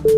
जय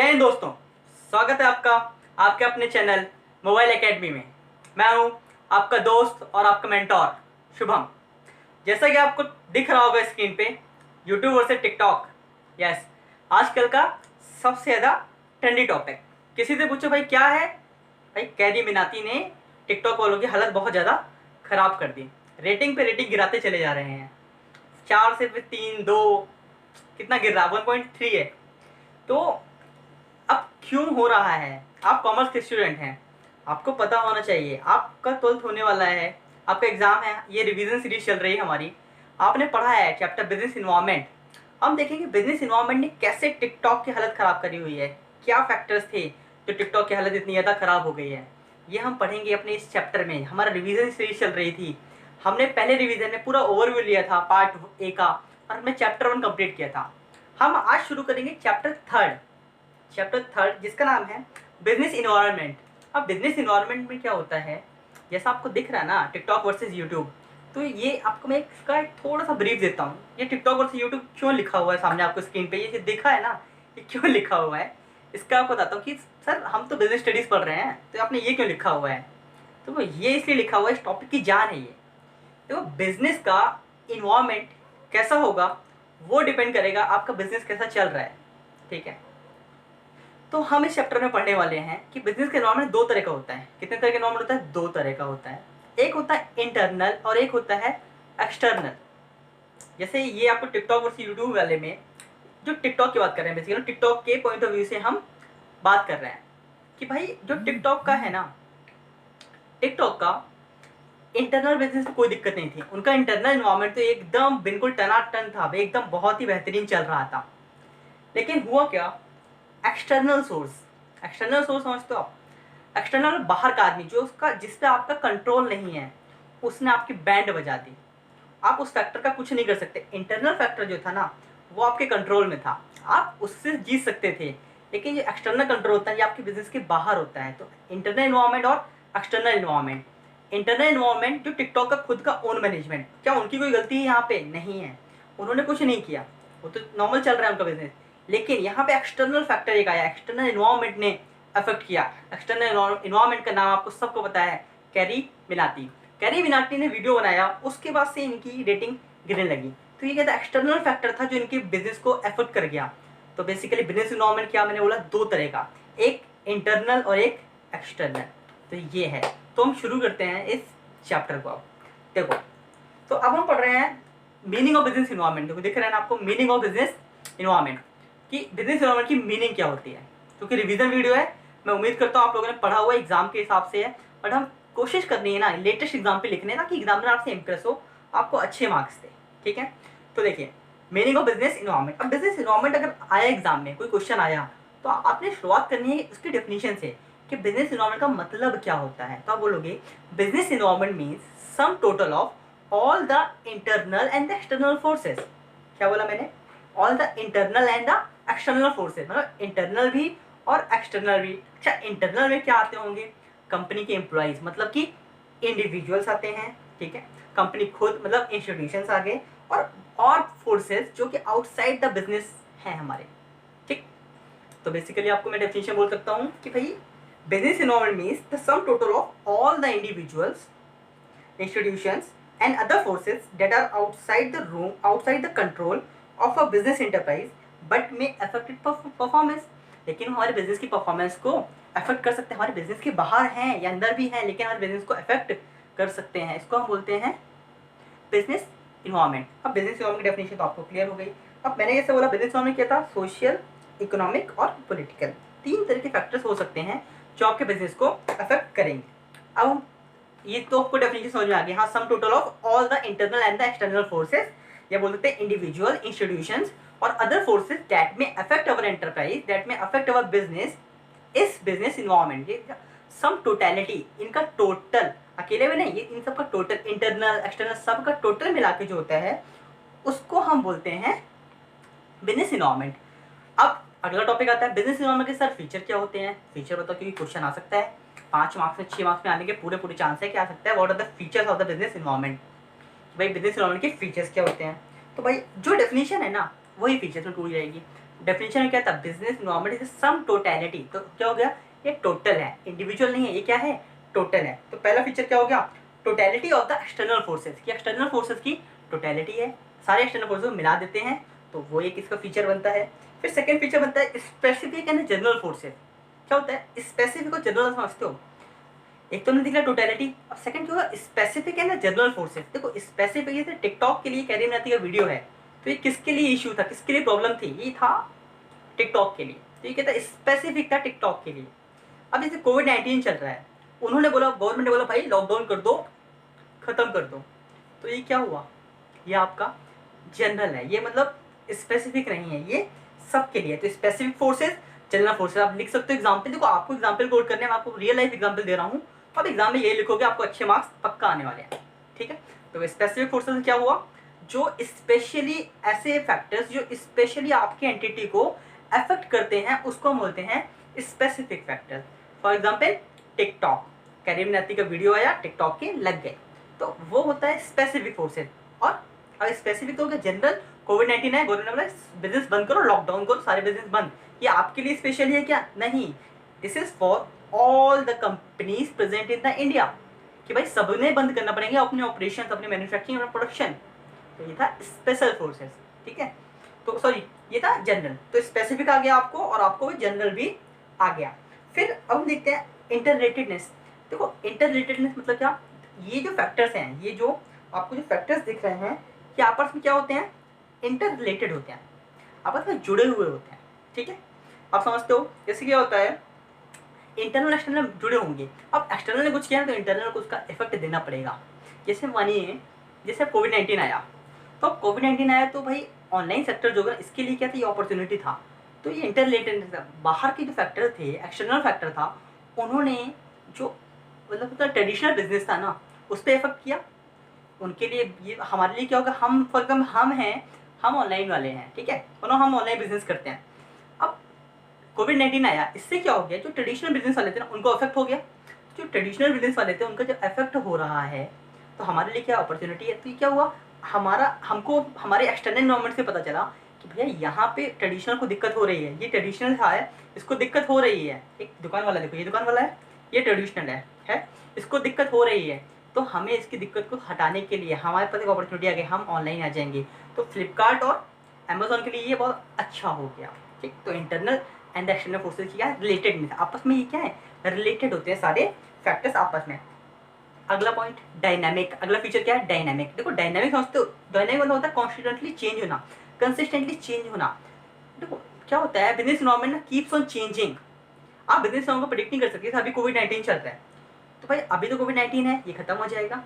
हिंद दोस्तों, स्वागत है आपका आपके अपने चैनल मोबाइल एकेडमी में। मैं हूं आपका दोस्त और आपका मेंटोर शुभम। जैसा कि आपको दिख रहा होगा स्क्रीन पे, यूट्यूब और से टिकटॉक, यस, आजकल का सबसे ज़्यादा ट्रेंडी टॉपिक। किसी से पूछो भाई क्या है, भाई कैरी मिनाती ने टिकटॉक वालों की हालत बहुत ज़्यादा ख़राब कर दी। रेटिंग पे रेटिंग गिराते चले जा रहे हैं, 4 से फिर 3, 2, कितना गिर रहा है, 1.3 है। तो अब क्यों हो रहा है? आप कॉमर्स के स्टूडेंट हैं, आपको पता होना चाहिए। आपका 12th होने वाला है, आपका एग्जाम है, ये रिवीजन सीरीज चल रही है हमारी। आपने पढ़ा है चैप्टर बिजनेस इन्वायरमेंट। हम देखेंगे बिजनेस इन्वायरमेंट ने कैसे टिकटॉक की हालत ख़राब करी हुई है, क्या फैक्टर्स थे जो टिकटॉक की हालत इतनी ज़्यादा ख़राब हो गई है, ये हम पढ़ेंगे अपने इस चैप्टर में। हमारा रिवीजन सीरीज चल रही थी, हमने पहले रिवीजन में पूरा ओवरव्यू लिया था पार्ट ए का, और हमने चैप्टर 1 कंप्लीट किया था। हम आज शुरू करेंगे चैप्टर थर्ड जिसका नाम है बिजनेस इन्वायरमेंट। अब बिजनेस इन्वायरमेंट में क्या होता है, जैसा आपको दिख रहा है ना टिकटॉक वर्सेस यूट्यूब, तो ये आपको मैं इसका एक थोड़ा सा ब्रीफ देता हूँ। ये टिकटॉक वर्सेस यूट्यूब क्यों लिखा हुआ है सामने आपको स्क्रीन पे, ये दिखा है ना, ये क्यों लिखा हुआ है, इसका आपको बताता हूँ कि सर हम तो बिजनेस स्टडीज़ पढ़ रहे हैं, तो आपने ये क्यों लिखा हुआ है। तो वो ये इसलिए लिखा हुआ है, इस टॉपिक की जान है ये। तो बिजनेस का इन्वायरमेंट कैसा होगा वो डिपेंड करेगा आपका बिजनेस कैसा चल रहा है, ठीक है। तो हम इस चैप्टर में पढ़ने वाले हैं कि बिजनेस का एनवायरनमेंट 2 तरह का होता है। कितने तरह का एनवायरनमेंट होता है? 2 तरह का होता है। एक होता है इंटरनल और एक होता है एक्सटर्नल। जैसे ये आपको टिकटॉक और यूट्यूब वाले में, जो टिकटॉक की बात कर रहे हैं, बेसिकली टिकटॉक के पॉइंट ऑफ व्यू से हम बात कर रहे हैं कि भाई जो टिकटॉक का है ना, टिकटॉक का इंटरनल बिजनेस में कोई दिक्कत नहीं थी। उनका इंटरनल एनवायरनमेंट तो एकदम बिल्कुल टनाटन था, एकदम बहुत ही बेहतरीन चल रहा था। लेकिन हुआ क्या, एक्सटर्नल सोर्स समझते हो आप? एक्सटर्नल बाहर का आदमी जो उसका जिस पे आपका कंट्रोल नहीं है, उसने आपकी बैंड बजा दी। आप उस फैक्टर का कुछ नहीं कर सकते। इंटरनल फैक्टर जो था ना, वो आपके कंट्रोल में था, आप उससे जीत सकते थे। लेकिन जो एक्सटर्नल कंट्रोल होता है ये आपके बिजनेस के बाहर होता है। तो इंटरनल इन्वायरमेंट और एक्सटर्नल इन्वायरमेंट। इंटरनल इन्वायरमेंट जो टिकटॉक का खुद का ओन मैनेजमेंट, क्या उनकी कोई गलती है यहाँ पे? नहीं है, उन्होंने कुछ नहीं किया, वो तो नॉर्मल चल रहा है उनका बिजनेस। लेकिन यहाँ पे एक्सटर्नल फैक्टर एक आया, एक्सटर्नल इन्वायरमेंट ने अफेक्ट किया। एक्सटर्नल इन्वायरमेंट का नाम आपको सबको पता है, कैरी मिनाटी। कैरी मिनाटी ने वीडियो बनाया, उसके बाद से इनकी रेटिंग गिरने लगी। तो ये कहता है एक्सटर्नल फैक्टर था जो इनके बिजनेस को अफेक्ट कर गया। तो बेसिकली बिजनेस इन्वायरमेंट क्या, मैंने बोला 2 तरह का, एक इंटरनल और एक एक्सटर्नल। तो ये है। तो हम शुरू करते हैं इस चैप्टर को। अब देखो, तो अब हम पढ़ रहे हैं मीनिंग ऑफ बिजनेस इन्वायरमेंट। देखो दिख रहा है ना आपको, मीनिंग ऑफ बिजनेस इन्वायरमेंट, कि बिजनेस इन्वायरमेंट की मीनिंग क्या होती है। क्योंकि रिवीजन वीडियो है, मैं उम्मीद करता हूँ आप लोगों ने पढ़ा हुआ एग्जाम के हिसाब से है, बट हम कोशिश करनी है ना लेटेस्ट एग्जाम पे लिखने ना, कि एग्जामिनर आपसे इम्प्रेस हो, आपको अच्छे मार्क्स दे, ठीक है। तो देखिए मीनिंग ऑफ बिजनेस इन्वायरमेंट। अब बिजनेस इन्वायरमेंट अगर आया एग्जाम में, कोई क्वेश्चन आया, तो आपने शुरुआत करनी है उसकी डेफिनेशन से कि बिजनेस इन्वायरमेंट का मतलब क्या होता है। तो आप बोलोगे business environment means some total of all the internal and the external forces. क्या बोला मैंने? All the internal and the external forces, मतलब इंटरनल भी और एक्सटर्नल भी। अच्छा, इंटरनल में क्या आते होंगे? कंपनी के एम्प्लॉइज, मतलब कि इंडिविजुअल्स आते हैं, ठीक है। कंपनी खुद मतलब इंस्टीट्यूशंस आ गए, और फोर्सेस जो कि आउटसाइड द बिजनेस हैं हमारे, ठीक। तो बेसिकली आपको मैं डेफिनेशन बोल सकता हूँ कि भाई business environment means the sum total of all the individuals, institutions and other forces that are outside the room, outside the control of a business enterprise but may affect it performance. लेकिन हमारे business की performance को affect कर सकते हैं, हमारे business के बाहर हैं या अंदर भी हैं लेकिन हमारे बिजनेस को अफेक्ट कर सकते हैं, इसको हम बोलते हैं बिजनेस इन्वायरमेंट। अब बिजनेस इन्वायरमेंट की डेफिनेशन तो आपको क्लियर हो गई। अब मैंने जैसे बोला बिजनेस इन्वायरमेंट क्या था, सोशल, इकोनॉमिक और पॉलिटिकल, 3 तरह के फैक्टर्स हो सकते हैं जो आपके बिजनेस को अफेक्ट करेंगे। अब हम ये तो आपको डेफिनेशन समझ में आ गई। हाँ, सम total of all the internal and the external forces, या बोल सकते हैं इंडिविजुअल, इंस्टीट्यूशंस और अदर फोर्सेस दैट में अफेक्ट अवर एंटरप्राइज, दैट में अफेक्ट अवर बिजनेस इस बिजनेस इन्वायरमेंट। ये सम टोटलिटी, इनका टोटल, अकेले में नहीं, ये इन सब का टोटल, इंटरनल एक्सटर्नल सब का टोटल मिला के जो होता है उसको हम बोलते हैं बिजनेस इन्वायरमेंट। अब अगला टॉपिक आता है बिजनेस इन्वायरमेंट के सर फीचर क्या होते हैं। फीचर बताओ, क्योंकि क्वेश्चन आ सकता है 5 मार्क्स में, 6 मार्क्स में आने के पूरे चांस है कि आ सकता है। What are the features of the business environment, भाई बिजनेस इन्वायरमेंट के फीचर्स क्या होते हैं। तो भाई जो डेफिनेशन है ना वही फीचर्स में टूट जाएगी। डेफिनेशन में क्या था, business environment is sum totality. तो क्या हो गया, ये टोटल है, इंडिविजुअल नहीं है, ये क्या है, टोटल है। तो पहला फीचर क्या हो गया, totality of the external forces, की एक्सटर्नल फोर्सेस की टोटलिटी है, सारे एक्सटर्नल फोर्सेस को मिला देते हैं तो वो एक इसका फीचर बनता है। फिर सेकंड फीचर बनता है स्पेसिफिक एंड जनरल फोर्सेस। क्या होता है स्पेसिफिक और जनरल, समझते हो, एक तो हमने दिख रहा टोटलिटी, अब सेकंड क्या होगा स्पेसिफिक एंड जनरल फोर्सेस। देखो स्पेसिफिक, ये टिकटॉक के लिए कैरी नाती का वीडियो है, तो ये किसके लिए इशू था, किसके लिए प्रॉब्लम थी, ये था टिकटॉक के लिए, तो ये कहता है स्पेसिफिक था टिकटॉक के लिए। अब जैसे कोविड-19 चल रहा है, उन्होंने बोला, गवर्नमेंट ने बोला भाई लॉकडाउन कर दो, खत्म कर दो, तो ये क्या हुआ, ये आपका जनरल है, ये मतलब स्पेसिफिक नहीं है, ये सबके लिए। तो स्पेसिफिक फोर्सेस, जनरल फोर्सेस आप लिख सकते हो एग्जाम्पल। देखो आपको एग्जाम्पल कोड करने में, आपको रियल लाइफ एग्जाम्पल दे रहा हूँ, अब एग्जाम में ये लिखोगे आपको अच्छे मार्क्स पक्का आने वाले हैं, ठीक है। तो स्पेसिफिक फोर्सेस क्या हुआ, जो स्पेशली ऐसे फैक्टर्स जो स्पेशली आपके एंटिटी को अफेक्ट करते हैं उसको हम बोलते हैं specific factor. For example TikTok, Kareem नती का वीडियो आया, टिकटॉक के लग गए, तो वो होता है स्पेसिफिक फोर्सेस। और अब स्पेसिफिक तो हो गया जनरल, कोविड-19 है, गवर्नमेंट ने बोला बिजनेस बंद करो, लॉकडाउन करो, सारे बिजनेस बंद। ये आपके लिए स्पेशली है क्या, नहीं, this is for all the companies present in the India, कि भाई सबने बंद करना पड़ेंगे अपने ऑपरेशन, अपने मैन्युफैक्चरिंग और प्रोडक्शन। तो ये था स्पेशल फोर्सेस, ठीक है। तो सॉरी, ये था जनरल, तो स्पेसिफिक आ गया आपको और आपको भी जनरल भी आ गया। फिर अब हम देखते हैं इंटररिलेटेडनेस। देखो इंटररिलेटेडनेस मतलब क्या, ये जो फैक्टर्स हैं, ये जो आपको जो फैक्टर्स दिख रहे हैं, ये आपस में क्या होते हैं, इंटर रिलेटेड होते हैं, आपस में जुड़े हुए होते हैं, ठीक है। आप समझते हो, जैसे क्या होता है इंटरनल एक्सटर्नल जुड़े होंगे, अब एक्सटर्नल ने कुछ किया तो इंटरनल को उसका इफेक्ट देना पड़ेगा। जैसे मानिए जैसे कोविड-19 आया, तो कोविड-19 आया तो भाई ऑनलाइन सेक्टर जो है इसके लिए क्या था, ये अपॉर्चुनिटी था, तो ये इंटर रिलेटेड था। बाहर के जो फैक्टर थे, एक्सटर्नल फैक्टर था, उन्होंने जो मतलब ट्रेडिशनल बिजनेस था ना उस पर इफेक्ट किया। उनके लिए ये, हमारे लिए क्या होगा, हम फॉर एग्जाम्पल हम हैं, हम ऑनलाइन वाले हैं, ठीक है, और हम ऑनलाइन बिजनेस करते हैं। अब कोविड-19 आया, इससे क्या हो गया, जो ट्रेडिशनल बिजनेस वाले थे ना उनको अफेक्ट हो गया। जो ट्रेडिशनल बिजनेस वाले थे उनका जब अफेक्ट हो रहा है तो हमारे लिए क्या अपॉर्चुनिटी है। तो ये क्या हुआ, हमको हमारे एक्सटर्नल एनवायरनमेंट से पता चला कि भैया यहाँ पे ट्रेडिशनल को दिक्कत हो रही है, ये ट्रेडिशनल है इसको दिक्कत हो रही है। एक दुकान वाला, देखो ये दुकान वाला है, ये ट्रेडिशनल है, इसको दिक्कत हो रही है, तो हमें इसकी दिक्कत को हटाने के लिए हमारे पास एक अपॉर्चुनिटी आ गई, हम ऑनलाइन आ जाएंगे। तो फ्लिपकार्ट और अमेजोन के लिए ये बहुत अच्छा हो गया, ठीक। तो इंटरनल एंड एक्सटर्नल फोर्सेज क्या है, रिलेटेड, आपस में ये क्या है, रिलेटेड होते हैं सारे फैक्टर्स आपस में। अगला पॉइंट डायनामिक, अगला फीचर क्या है, डायनामिक। देखो डायनामिक समझते हो, डायनामिक मतलब होता है कॉन्स्टेंटली चेंज होना, कंसिस्टेंटली चेंज होना। देखो क्या होता है, बिजनेस इन्वायरमेंट ना कीप्स ऑन चेंजिंग, आप बिजनेस इन्वायरमेंट को प्रेडिक्ट नहीं कर सकते। अभी कोविड-19 चल रहा है, तो भाई अभी तो कोविड-19 है, ये खत्म हो जाएगा,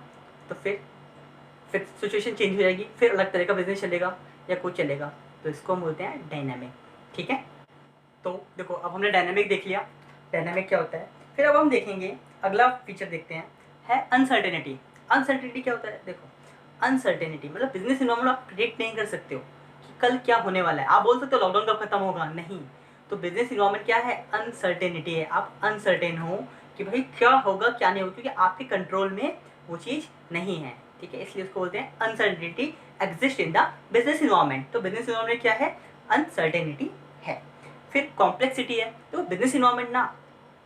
तो फिर सिचुएशन चेंज हो जाएगी, फिर अलग तरह का बिजनेस चलेगा या कुछ चलेगा, तो इसको हम बोलते हैं डायनामिक, ठीक है। तो देखो अब हमने डायनामिक देख लिया, डायनामिक क्या होता है। फिर अब हम देखेंगे अगला फीचर देखते हैं, है अनसर्टेनिटी। अनसर्टेनिटी क्या होता है, देखो अनसर्टेनिटी मतलब बिजनेस इन्वायरमेंट आप प्रेडिक्ट नहीं कर सकते हो कि कल क्या होने वाला है। आप बोल सकते हो लॉकडाउन कब खत्म होगा, नहीं, तो बिजनेस इन्वायरमेंट क्या है, अनसर्टेनिटी है। आप अनसर्टेन हो कि भाई क्या होगा क्या नहीं होगा, क्योंकि आपके कंट्रोल में वो चीज़ नहीं है, ठीक है, इसलिए उसको बोलते हैं uncertainty exist in the business environment. तो बिजनेस इन्वायरमेंट क्या है, अनसर्टेनिटी है। फिर कॉम्प्लेक्सिटी है, तो बिजनेस इन्वायरमेंट ना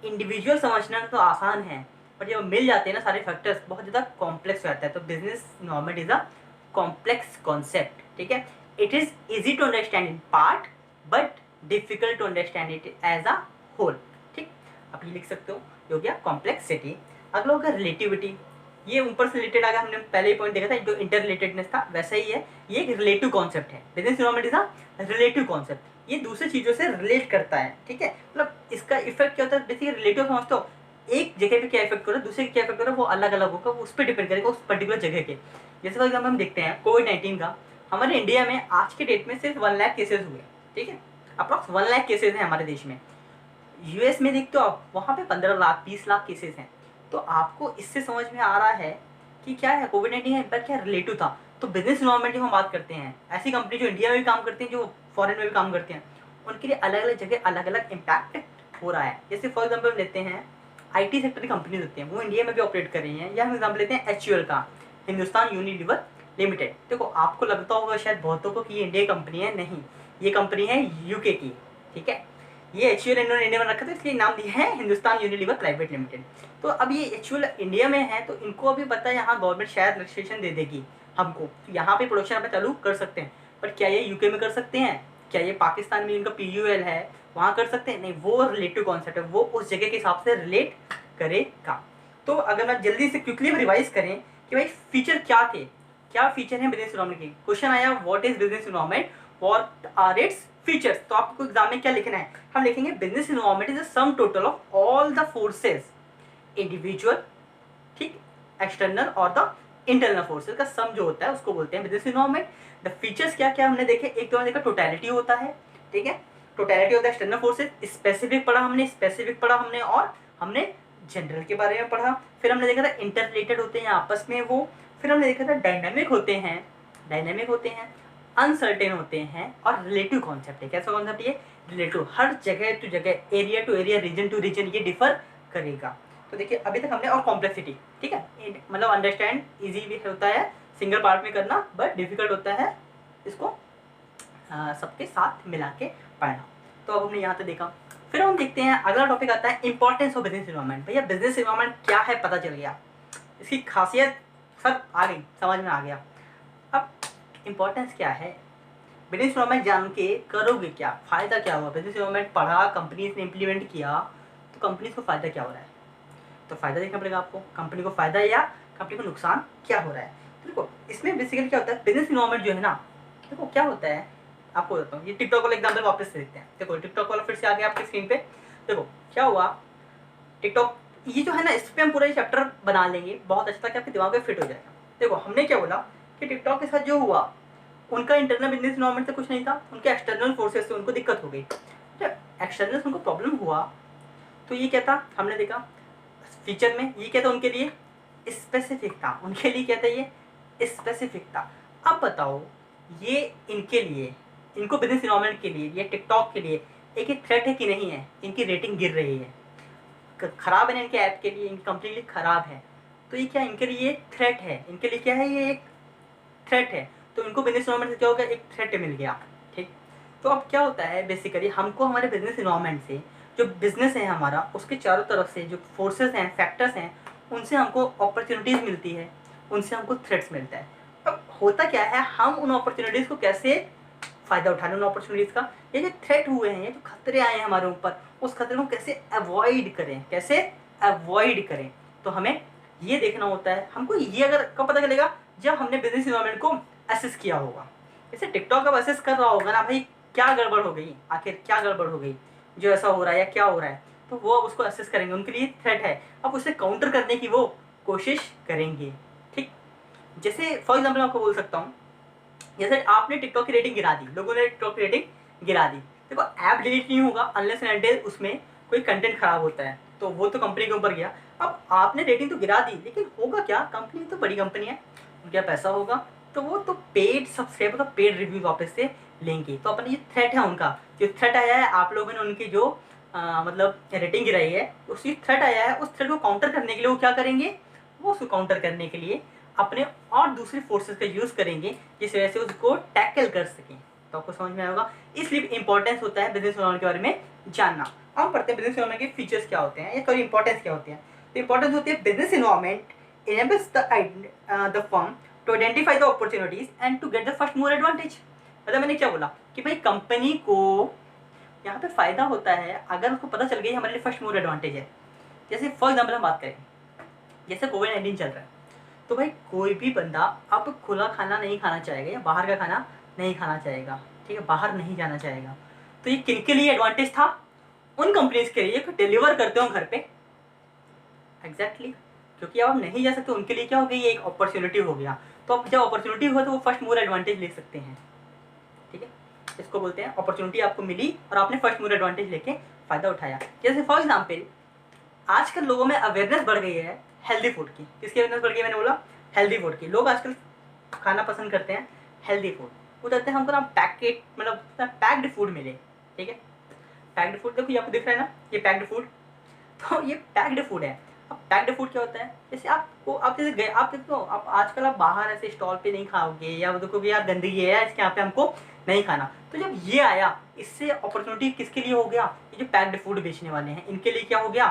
इंडिविजुअल समझना तो आसान है, पर जब मिल जाते हैं ना सारे फैक्टर्स बहुत ज़्यादा कॉम्प्लेक्स हो जाता है। तो business environment is a complex concept, ठीक है। It is easy to understand in part but difficult to understand it as a whole, ठीक। आप ये लिख सकते हो, ये हो गया कॉम्प्लेक्सिटी। अगला होगा रिलेटिविटी, ये ऊपर से रिलेटेड आ गया, हमने पहले ही पॉइंट देखा था जो इंटर रिलेटेडनेस था वैसा ही है, ये एक रिलेटिव कॉन्सेप्ट है। Business environment is a relative concept, ये दूसरी चीजों से रिलेट करता है, ठीक है। मतलब इसका इफेक्ट क्या होता है, बेसिकली रिलेटिव समझते हो, एक जगह पे क्या इफेक्ट कर रहा है, दूसरे क्या इफेक्ट कर रहा है, वो अलग अलग होगा, वो उस पर डिपेंड करेगा उस पर्टिकुलर जगह के। जैसे फॉर एग्जाम्पल हम देखते हैं कोविड-19 का हमारे इंडिया में आज के डेट में सिर्फ 1 लाख केसेस हुए, ठीक है, अप्रॉक्स 1 लाख केसेस हैं हमारे देश में। यूएस में देखते हो आप, वहाँ पे 15 लाख 20 लाख केसेस हैं। तो आपको इससे समझ में आ रहा है कि क्या है, कोविड-19 का इम्पैक्ट क्या रिलेटिव था। तो बिजनेस इन्वायरमेंट की हम बात करते हैं, ऐसी कंपनी जो इंडिया में भी काम करती हैं, जो फॉरेन में भी काम करते हैं, उनके लिए अलग अलग जगह अलग अलग इम्पैक्ट हो रहा है। जैसे फॉर एग्जाम्पल लेते हैं आईटी सेक्टर की कंपनीज होती हैं, वो इंडिया में भी ऑपरेट कर रही हैं, या हम एग्जाम्पल लेते हैं एचयूएल का, हिंदुस्तान यूनिलीवर लिमिटेड। देखो आपको लगता होगा शायद बहुतों को कि ये इंडिया की कंपनी है, नहीं, ये कंपनी है यूके की, ठीक है। ये एचयूएल इन्होंने इंडिया में रखा था, इसलिए नाम दिया है हिंदुस्तान यूनिलीवर प्राइवेट लिमिटेड। तो अब ये एचयूएल इंडिया में है, तो इनको अभी पता है यहाँ गवर्नमेंट शायद रजिस्ट्रेशन दे देगी हमको, तो यहाँ पे प्रोडक्शन अपन चालू कर सकते हैं। पर क्या ये यूके में कर सकते हैं, क्या ये पाकिस्तान में इनका पीयूएल है वहाँ कर सकते हैं, नहीं, वो रिलेटिव कॉन्सेप्ट है, वो उस जगह के हिसाब से रिलेट करेगा। तो अगर मैं जल्दी से क्विकली रिवाइज करें कि भाई फीचर क्या थे, क्या फीचर है बिजनेस इन्वायरमेंट के, क्वेश्चन आया what is business environment, what are its features. तो आपको एग्जाम में क्या लिखना है, हम लिखेंगे business environment is the sum total of all the forces, individual, ठीक, एक्सटर्नल और द इंटरनल फोर्सेस का सम जो होता है उसको बोलते हैं बिजनेस इन्वायरमेंट। द फीचर्स क्या क्या हमने देखे, एक तो हमने देखा टोटलिटी होता है, ठीक है, totality of the external forces, specific पढ़ा हमने और हमने जनरल के बारे में पढ़ा। फिर हमने देखा था इंटर रिलेटेड होते हैं आपस में वो। फिर हमने देखा था डायनामिक होते हैं, अनसर्टेन होते हैं, और रिलेटिव कॉन्सेप्ट है। कैसा कॉन्सेप्ट ये, रिलेटिव, हर जगह टू जगह, area to area, region to region ये डिफर करेगा। तो देखिए अभी तक हमने, और कॉम्प्लेक्सिटी, ठीक है, मतलब अंडरस्टैंड इजी भी होता है सिंगल पार्ट में करना, बट डिफिकल्ट होता है इसको सबके साथ मिला के पढ़ना। तो अब हमने यहाँ तक देखा। फिर हम देखते हैं अगला टॉपिक आता है इंपॉर्टेंस ऑफ बिजनेस इन्वायरमेंट। भैया बिजनेस इन्वायरमेंट क्या है पता चल गया, इसकी खासियत सब आ गई, समझ में आ गया। अब इंपॉर्टेंस क्या है, बिजनेस इन्वायरमेंट जान के करोगे क्या, फ़ायदा क्या हुआ, बिजनेस इन्वायरमेंट पढ़ा, कंपनीज ने इम्प्लीमेंट किया, तो कंपनीज को फ़ायदा क्या हो रहा है। तो फ़ायदा देखना पड़ेगा आपको, कंपनी को फ़ायदा या कंपनी को नुकसान क्या हो रहा है। तो देखो इसमें बेसिकली क्या होता है, बिजनेस इन्वायरमेंट जो है ना, देखो क्या होता है आपको बताता हूँ। ये टिकटॉक वाला एग्जाम्पल वापस से देखते हैं। देखो टिकटॉक वाला फिर से आ गया आपकी स्क्रीन पे। देखो क्या हुआ, टिकटॉक ये जो है ना, इस पर हम पूरा ये चैप्टर बना लेंगे बहुत अच्छा था कि आपके दिमाग में फिट हो जाएगा। देखो हमने क्या बोला कि टिकटॉक के साथ जो हुआ, उनका इंटरनल बिजनेस इन्वायरमेंट से कुछ नहीं था, उनके एक्सटर्नल फोर्सेस से उनको दिक्कत हो गई। जब एक्सटर्नल उनको प्रॉब्लम हुआ तो ये क्या था, हमने देखा फीचर में, ये क्या था उनके लिए स्पेसिफिक था, उनके लिए क्या था, ये स्पेसिफिक था। अब बताओ ये इनके लिए, इनको बिजनेस इन्वायरमेंट के लिए, ये टिकटॉक के लिए एक थ्रेट है कि नहीं है, इनकी रेटिंग गिर रही है, खराब है ना इनके ऐप के लिए, इनकी कंपनी के लिए खराब है, तो ये क्या इनके लिए थ्रेट है, इनके लिए क्या है, ये एक थ्रेट है। तो इनको बिजनेस इन्वायरमेंट से क्या हो गया, एक थ्रेट मिल गया, ठीक। तो अब क्या होता है बेसिकली, हमको हमारे बिजनेस इन्वायरमेंट से, जो बिजनेस है हमारा, उसके चारों तरफ से जो फोर्सेस हैं, फैक्टर्स हैं, उनसे हमको अपॉर्चुनिटीज़ मिलती है, उनसे हमको थ्रेट्स मिलता है। अब होता क्या है, हम उन अपॉर्चुनिटीज़ को कैसे फ़ायदा उठा लें, उन अपॉर्चुनिटीज़ का, ये जो थ्रेट हुए हैं, ये जो खतरे आए हैं हमारे ऊपर, उस खतरे को कैसे अवॉइड करें, कैसे अवॉइड करें। तो हमें ये देखना होता है। हमको ये अगर कब पता चलेगा, जब हमने बिजनेस इन्वायरमेंट को असेस किया होगा। जैसे टिकटॉक अब असेस कर रहा होगा ना, भाई क्या गड़बड़ हो गई, आखिर क्या गड़बड़ हो गई जो ऐसा हो रहा है या क्या हो रहा है, तो वो अब उसको असेस करेंगे, उनके लिए थ्रेट है, अब उसे काउंटर करने की वो कोशिश करेंगे, ठीक। जैसे फॉर एग्जाम्पल मैं आपको बोल सकता हूँ, जैसे आपने टिकटॉक की रेटिंग गिरा दी, लोगों ने टिकटॉक की रेटिंग गिरा दी, देखो ऐप डिलीट नहीं होगा अनलेस एंड अनटिल उसमें कोई कंटेंट खराब होता है, तो वो तो कंपनी के ऊपर गया। अब आपने रेटिंग तो गिरा दी, लेकिन होगा क्या, कंपनी तो बड़ी कंपनी है, उनका पैसा होगा, तो वो तो पेड सब्सक्राइबर का पेड रिव्यू वापस से लेंगे। तो अपना ये थ्रेट है, उनका जो थ्रेट आया है, आप लोगों ने उनकी जो मतलब रेटिंग गिराई है, उसी थ्रेट आया है, उस थ्रेट को काउंटर करने के लिए वो क्या करेंगे, वो उसको काउंटर करने के लिए अपने और दूसरी फोर्सेस का यूज़ करेंगे, जिस वजह से उसको टैकल कर सकें। तो आपको समझ में आएगा, इसलिए इंपॉर्टेंस होता है बिजनेस इन्वायरमेंट के बारे में जानना। हम पढ़ते हैं बिजनेस इन्वायरमेंट के फीचर्स क्या होते हैं या कोई इंपॉर्टेंस क्या होते हैं। तो इंपॉर्टेंस होती है, business environment enables the firm to identify the opportunities and to get the first mover advantage। मतलब मैंने क्या बोला कि भाई कंपनी को यहाँ पे फ़ायदा होता है अगर उसको पता चल गई हमारे लिए फर्स्ट मूवर एडवांटेज है। जैसे फॉर एग्जाम्पल हम बात करें, जैसे कोविड-19 चल रहा है, तो भाई कोई भी बंदा अब खुला खाना नहीं खाना चाहेगा या बाहर का खाना नहीं खाना चाहेगा, ठीक है, बाहर नहीं जाना चाहेगा। तो ये किनके लिए एडवांटेज था? उन कंपनीज के लिए जो डिलीवर करते हो घर पे। एग्जैक्टली क्योंकि अब आप नहीं जा सकते, उनके लिए क्या हो गई, ये एक अपॉर्चुनिटी हो गया। तो अब जब अपॉर्चुनिटी हो तो वो फर्स्ट मूवर एडवांटेज ले सकते हैं, ठीक है। इसको बोलते हैं अपॉर्चुनिटी आपको मिली और आपने फर्स्ट मूवर एडवांटेज लेके फ़ायदा उठाया। जैसे फॉर एग्जाम्पल आजकल लोगों में अवेयरनेस बढ़ गई है हेल्दी फूड की। किसकी अवेयरनेस बढ़ गई, मैंने बोला हेल्दी फूड की। लोग आजकल खाना पसंद करते हैं हेल्दी फूड। वो चाहते हैं हमको ना पैकेट मतलब पैक्ड फूड मिले, ठीक है। पैक्ड फूड देखो, ये आपको दिख रहा है ना, ये पैक्ड फूड। तो ये पैक्ड फूड है। अब पैक्ड फूड क्या होता है, जैसे आपको आप जैसे गए, आप देखो आप आजकल आप बाहर ऐसे स्टॉल पे नहीं खाओगे या देखोगे यार गंदगी है इसके यहाँ पे हमको नहीं खाना। तो जब ये आया, इससे अपॉर्चुनिटी किसके लिए हो गया, ये जो पैक्ड फूड बेचने वाले हैं इनके लिए क्या हो गया,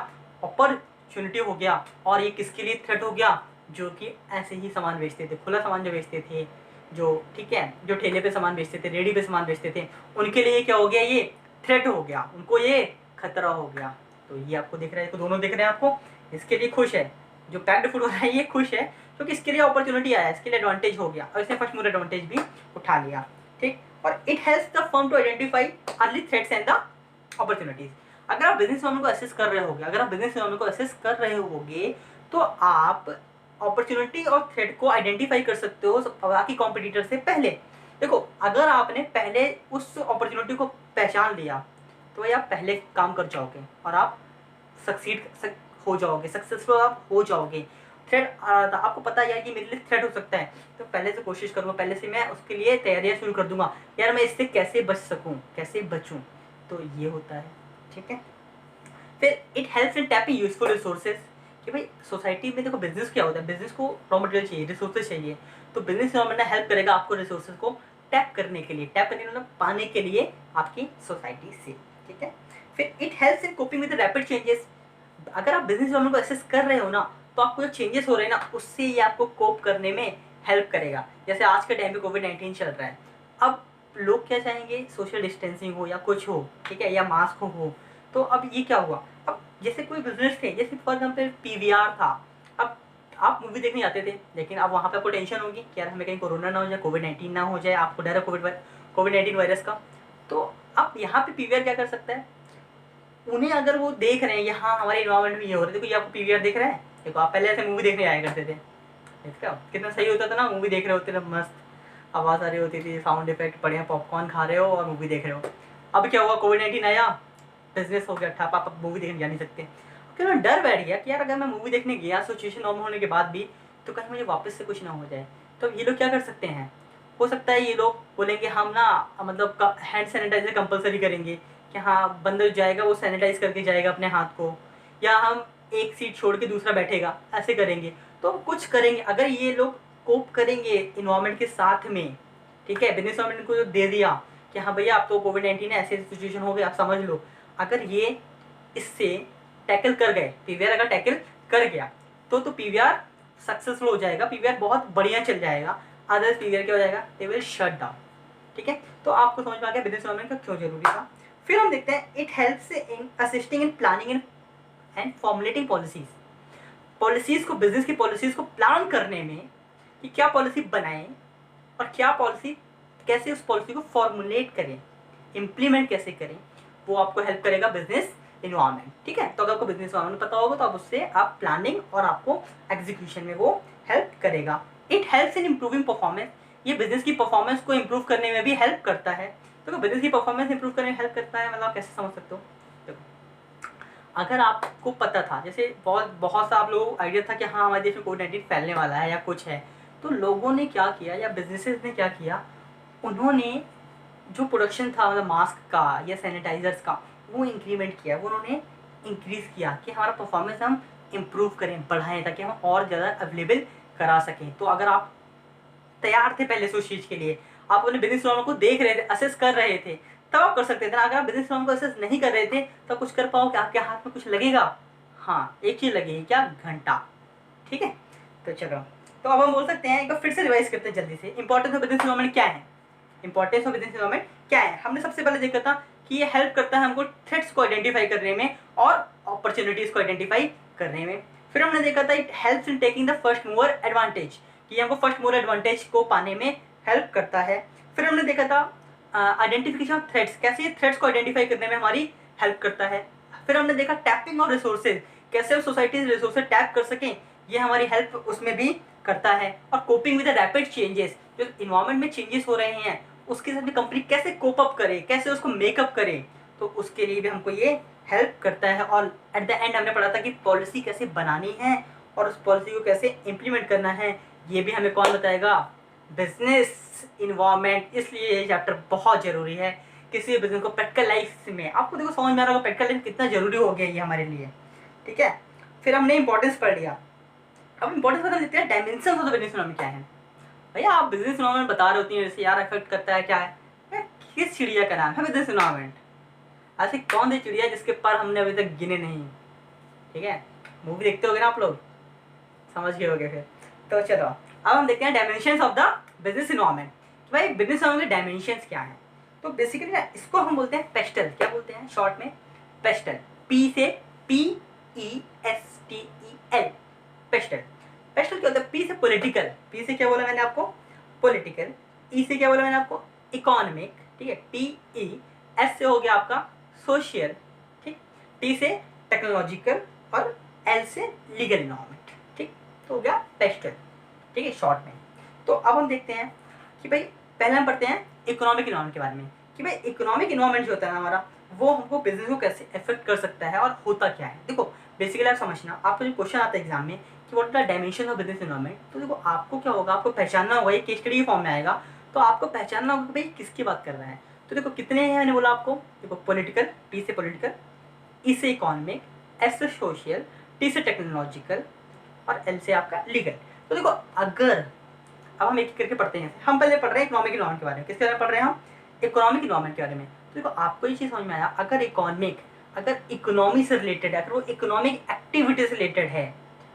अपॉर्चुनिटी हो गया। और ये किसके लिए थ्रेट हो गया, जो कि ऐसे ही सामान बेचते थे, खुला सामान जो बेचते थे, जो ठीक है, जो ठेले पे सामान बेचते थे, रेडी पे सामान बेचते थे, उनके लिए क्या हो गया, ये थ्रेट हो गया, उनको ये खतरा हो गया। तो ये आपको दिख रहा है, तो दोनों दिख रहे हैं आपको। इसके लिए खुश है, जो पैक्ड फूड हो रहा है ये खुश है क्योंकि इसके लिए अपॉर्चुनिटी आया, इसके लिए एडवांटेज हो गया और इसने फर्स्ट मूवर एडवांटेज भी उठा लिया, ठीक। और it helps the firm to identify early threats and the opportunities. अगर आप बिजनेस इन्वायरमेंट को असेस कर रहे होगे, अगर आप बिजनेस इन्वायरमेंट को असेस कर रहे होगे तो आप अपॉर्चुनिटी और थ्रेट को आइडेंटिफाई कर सकते हो बाकी कॉम्पिटिटर से पहले। देखो अगर आपने पहले उस अपॉर्चुनिटी को पहचान लिया तो भाई आप पहले काम कर जाओगे और आप सक्सीड हो जाओगे, सक्सेसफुल आप हो जाओगे। थ्रेट आपको पता है यार ये मेरे लिए थ्रेट हो सकता है, तो पहले से कोशिश करूँगा, पहले से मैं उसके लिए तैयारियाँ शुरू कर दूंगा, यार मैं इससे कैसे बच सकूँ, कैसे बचूँ। तो ये होता है, ठीक है। फिर it helps in tapping useful resources, कि भाई सोसाइटी में देखो बिजनेस क्या होता है, बिजनेस को रॉ मटेरियल चाहिए, रिसोर्सेज चाहिए। तो बिजनेस इन्वायरमेंट हेल्प करेगा आपको रिसोर्सेज को टैप करने के लिए, टैप करने मतलब पाने के लिए आपकी सोसाइटी से, ठीक है। फिर it helps in coping with rapid changes. अगर आप बिजनेस इन्वायरमेंट को एसेस कर रहे हो ना, तो आपको जो चेंजेस हो रहे हैं ना उससे ये आपको कोप करने में हेल्प करेगा। जैसे आज के टाइम पे कोविड-19 चल रहा है, अब लोग क्या चाहेंगे, सोशल डिस्टेंसिंग हो या कुछ हो, ठीक है, या मास्क हो। तो अब ये क्या हुआ, अब जैसे कोई बिजनेस थे, जैसे फॉर एग्जाम्पल पीवीआर था। अब आप मूवी देखने जाते थे, लेकिन अब वहाँ पे आपको टेंशन होगी कि यार हमें कहीं कोरोना ना हो जाए, कोविड-19 ना हो जाए, आपको डर है कोविड-19 वायरस का। तो अब यहाँ पे पीवीआर क्या कर सकता है, उन्हें अगर वो देख रहे हैं कि हाँ हमारे इन्वायरमेंट में ये हो रहा है, देखो ये आपको पीवीआर दिख रहा है, देखो आप पहले ऐसे मूवी देखने आया करते थे, देखते हो कितना सही होता था ना, मूवी देख रहे होते थे, मस्त आवाज़ आ रही होती थी, साउंड इफेक्ट, बढ़िया पॉपकॉर्न खा रहे हो और मूवी देख रहे हो। अब क्या हुआ, कोविड-19 आया, बिजनेस हो गया ठप, आप मूवी देखने जा नहीं सकते। क्यों, डर बैठ गया कि यार अगर मैं मूवी देखने गया सिचुएशन नॉर्मल होने के बाद भी, तो कहीं मुझे वापस से कुछ ना हो जाए। तो ये लोग क्या कर सकते हैं, हो सकता है ये लोग बोलेंगे हम ना मतलब हैंड सैनिटाइजर कंपलसरी करेंगे, कि हाँ बंदा जाएगा वो सैनिटाइज करके जाएगा अपने हाथ को, या हम एक सीट छोड़ के दूसरा बैठेगा, ऐसे करेंगे। तो कुछ करेंगे, अगर ये लोग कोप करेंगे इन्वायरमेंट के साथ में, ठीक है, बिजनेस इन्वायरमेंट को जो दे दिया कि हाँ भैया आप तो कोविड-19 है, ऐसे सिचुएशन हो गई, आप समझ लो। अगर ये इससे टैकल कर गए, पीवीआर अगर टैकल कर गया तो पीवीआर सक्सेसफुल हो जाएगा, पीवीआर बहुत बढ़िया चल जाएगा। अदरवाइज पीवीआर क्या हो जाएगा, दे विल शट डाउन, ठीक है। तो आपको समझ में आ गया बिजनेस इन्वायरमेंट का क्यों जरूरी था। फिर हम देखते हैं it helps in assisting in planning and formulating policies. Policies को, बिजनेस की पॉलिसीज को प्लान करने में कि क्या पॉलिसी बनाएं और क्या पॉलिसी, कैसे उस पॉलिसी को फॉर्मुलेट करें, इम्प्लीमेंट कैसे करें, वो आपको हेल्प करेगा बिजनेस इन्वायरमेंट, ठीक है। तो अगर आपको बिजनेस इन्वायरमेंट पता होगा तो आप उससे आप प्लानिंग और आपको एग्जीक्यूशन में वो हेल्प करेगा। It helps in improving performance, ये बिजनेस की परफॉर्मेंस को इम्प्रूव करने में भी हेल्प करता है। तो बिजनेस की परफॉर्मेंस इंप्रूव करने में हेल्प करता है, मतलब कैसे समझ सकते हो, देखो अगर आपको पता था, जैसे बहुत सा आप लोगों को आइडिया था कि हाँ हमारे देश में कोविड-19 फैलने वाला है या कुछ है, तो लोगों ने क्या किया या बिजनेसेस ने क्या किया, उन्होंने जो प्रोडक्शन था मतलब मास्क का या सैनिटाइजर्स का, वो इंक्रीमेंट किया, वो उन्होंने इंक्रीज़ किया कि हमारा परफॉर्मेंस हम इम्प्रूव करें, बढ़ाएं, ताकि हम और ज़्यादा अवेलेबल करा सकें। तो अगर आप तैयार थे पहले से उस चीज़ के लिए, आप अपने बिजनेस प्लान को देख रहे थे, असेस कर रहे थे, तब आप कर सकते थे। अगर आप बिजनेस प्लान को असेस नहीं कर रहे थे तो कुछ कर पाओ कि आपके हाथ में कुछ लगेगा, हाँ एक चीज़ लगेगी, क्या, घंटा, ठीक है। तो चलो, तो अब हम बोल सकते हैं, एक बार फिर से रिवाइज करते हैं जल्दी से, इंपॉर्टेंस ऑफ बिजनेस इन्वायरमेंट क्या है। इंपॉर्टेंस ऑफ बिजनेस इन्वायरमेंट क्या है, हमने सबसे पहले देखा था कि ये हेल्प करता है हमको थ्रेट्स को आइडेंटिफाई करने में और अपॉर्चुनिटीज़ को आइडेंटिफाई करने में। फिर हमने देखा था it helps in taking the first mover advantage, कि हमको फर्स्ट मूवर एडवांटेज को पाने में हेल्प करता है। फिर हमने देखा था आइडेंटिफिकेशन ऑफ थ्रेट्स, कैसे ये थ्रेट्स को आइडेंटिफाई करने में हमारी हेल्प करता है। फिर हमने देखा टैपिंग ऑफ रिसोर्सेज, कैसे हम सोसाइटी रिसोर्सेज टैप कर सकें, ये हमारी हेल्प उसमें भी करता है। और coping with the rapid changes, जो इन्वायरमेंट में चेंजेस हो रहे हैं उसके साथ में कंपनी कैसे कोप अप करे, कैसे उसको मेकअप करे, तो उसके लिए भी हमको ये हेल्प करता है। और एट द एंड हमने पढ़ा था कि पॉलिसी कैसे बनानी है और उस पॉलिसी को कैसे इम्प्लीमेंट करना है, ये भी हमें कौन बताएगा, बिजनेस इन्वायरमेंट। इसलिए ये चैप्टर बहुत ज़रूरी है किसी भी बिजनेस को प्रैक्टिकल लाइफ में। आपको देखो समझ में आ रहा होगा प्रैक्टिकल लाइफ कितना ज़रूरी हो गया ये हमारे लिए, ठीक है। फिर हमने इंपॉर्टेंस पढ़ लिया, अब इंपॉर्टेंस बता देते हैं dimension of the business environment क्या है। भैया आप बिजनेस इन्वायरमेंट बता रहे होती हैं जैसे यार अफेक्ट करता है क्या है, किस चिड़िया का नाम है बिजनेस इन्वायरमेंट, ऐसी कौन सी चिड़िया जिसके पर हमने अभी तक गिने नहीं, ठीक है। मूवी देखते होगे ना आप लोग, समझ गए होगे फिर। तो चलो अब हम देखते हैं dimensions of the business environment, कि भाई बिजनेस इन्वायरमेंट के डायमेंशंस क्या हैं। तो बेसिकली ना इसको हम बोलते हैं पेस्टल, क्या बोलते हैं शॉर्ट में, पेस्टल, पी से PESTEL, पेस्टल। पेस्टल क्या होता है, पी से पॉलिटिकल, पी से क्या बोला मैंने आपको, पॉलिटिकल, ई से क्या बोला मैंने आपको, इकोनॉमिक, ठीक है, PE, एस से हो गया आपका सोशल, ठीक, टी से टेक्नोलॉजिकल और एल से लीगल इन्वायरमेंट, ठीक, तो हो गया पेस्टल, ठीक है शॉर्ट में। तो अब हम देखते हैं कि भाई पहले हम पढ़ते हैं इकोनॉमिक इन्वायरमेंट के बारे में, कि भाई इकोनॉमिक इन्वायरमेंट जो होता है ना हमारा, वो हमको बिजनेस को कैसे इफेक्ट कर सकता है और होता क्या है। देखो बेसिकली आप समझना, आपको जो क्वेश्चन आता है एग्जाम में कि what are the dimension of business environment, तो देखो आपको क्या होगा, आपको पहचानना होगा, ये केस स्टडी के फॉर्म में आएगा, तो आपको पहचानना होगा कि भाई किसकी बात कर रहा है। तो देखो कितने हैं मैंने बोला आपको, देखो पॉलिटिकल, पी से पॉलिटिकल, ई से इकोनॉमिक, एस से सोशल, टी से टेक्नोलॉजिकल और एल से आपका लीगल। तो देखो अगर अब हम एक एक करके पढ़ते हैं, हम पहले पढ़ रहे हैं इकोनॉमिक इन्वायरमेंट के बारे में, किसके बारे में पढ़ रहे हैं हम, इकोनॉमिक इन्वायरमेंट के बारे में। तो देखो आपको ये चीज़ समझ में आया, अगर इकोनॉमिक, अगर इकोनॉमी से रिलेटेड है, अगर वो इकोनॉमिक एक्टिविटी से रिलेटेड है,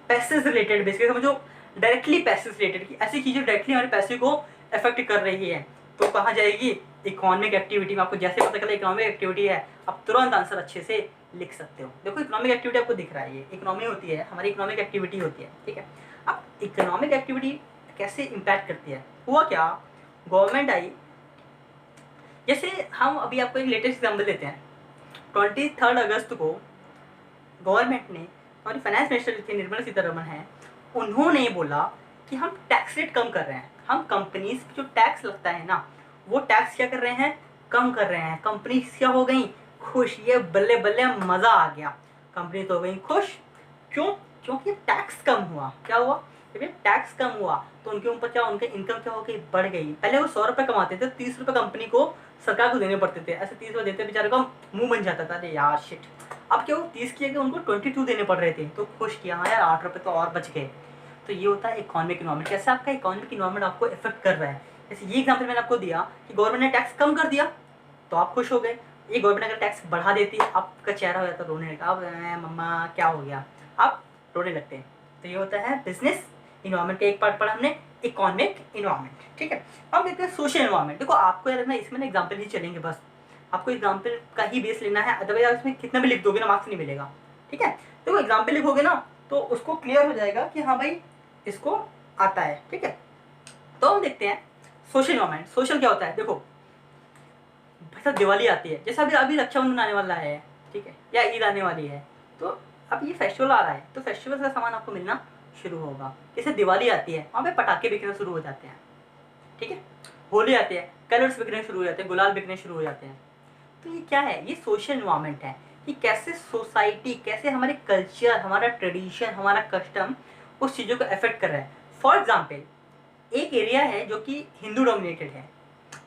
पैसे से रिलेटेड, बेसिकली समझो डायरेक्टली पैसे से रिलेटेड की ऐसी चीज़ें डायरेक्टली हमारे पैसे को इफेक्ट कर रही है, तो कहाँ जाएगी, इकोनॉमिक एक्टिविटी में। आपको जैसे पता चला इकोनॉमिक एक्टिविटी है, आप तुरंत आंसर अच्छे से लिख सकते हो। देखो इकोनॉमिक एक्टिविटी आपको दिख रहा है, ये इकोनॉमी होती है, हमारी इकोनॉमिक एक्टिविटी होती है, ठीक है। अब इकोनॉमिक एक्टिविटी कैसे इम्पैक्ट करती है, हुआ क्या, गवर्नमेंट आई, जैसे हम अभी आपको एक लेटेस्ट एग्जाम्पल देते हैं, 23 अगस्त को गवर्नमेंट ने, हमारी फाइनेंस मिनिस्टर जो थी निर्मला सीतारमण है, उन्होंने बोला कि हम टैक्स रेट कम कर रहे हैं, हम कंपनीज जो टैक्स लगता है ना, वो टैक्स क्या कर रहे हैं, कम कर रहे हैं। कंपनीज क्या हो गई, खुश, ये बल्ले बल्ले मज़ा आ गया, कंपनी तो हो गई खुश। क्यों, क्योंकि टैक्स कम हुआ। क्या हुआ, जब टैक्स कम हुआ तो उनके ऊपर क्या, उनके इनकम क्या हो गई, बढ़ गई। पहले वो 100 रुपये कमाते थे, 30 रुपये कंपनी को सरकार को देने पड़ते थे, ऐसे 30 रुपये देते बेचारे का मुंह बन जाता था, अरे यार शिट। अब क्या वो 30 की जगह उनको 22 देने पड़ रहे थे, तो खुश किया, हाँ यार 8 रुपये तो और बच गए। तो ये होता है इकोनॉमिक इन्वायरमेंट, कैसे आपका इकोनॉमिक इन्वायरमेंट आपको इफेक्ट कर रहा है। जैसे ये एग्जाम्पल मैंने आपको दिया कि गवर्नमेंट ने टैक्स कम कर दिया तो आप खुश हो गए, ये गवर्नमेंट अगर टैक्स बढ़ा देती है आपका चेहरा हो जाता रोने लगा, अब मम्मा क्या हो गया, आप रोने लगते हैं। तो ये होता है बिजनेस इन्वायरमेंट का एक पार्ट पढ़ा हमने, इकोनॉमिक इन्वायरमेंट, ठीक है। अब देखते हैं सोशल इन्वायरमेंट। देखो आपको यार ना इसमें ना एग्जाम्पल ही चलेंगे, बस आपको एग्जाम्पल का ही बेस लेना है, अदरवाइज आप इसमें कितना भी लिख दोगे ना मार्क्स नहीं मिलेगा, ठीक है। देखो एग्जाम्पल लिखोगे ना तो उसको क्लियर हो जाएगा कि हाँ भाई इसको आता है, ठीक है। तो हम देखते हैं सोशल इन्वायरमेंट। सोशल क्या होता है, देखो भाई दिवाली आती है, जैसे अभी अभी रक्षाबंधन आने वाला है, ठीक है, या ईद आने वाली है, तो अब ये फेस्टिवल आ रहा है, तो फेस्टिवल का सामान आपको मिलना शुरू होगा। जैसे दिवाली आती है वहाँ पे पटाखे बिकना शुरू हो जाते हैं, ठीक है। होली आती है, कलर्स बिकने शुरू हो जाते हैं, गुलाल बिकने शुरू हो जाते हैं। तो ये क्या है, ये सोशल इन्वायरमेंट है कि कैसे सोसाइटी, कैसे हमारे कल्चर, हमारा ट्रेडिशन, हमारा कस्टम उस चीज़ों को अफेक्ट कर रहा है। फॉर एग्जाम्पल एक एरिया है जो कि हिंदू डोमिनेटेड है,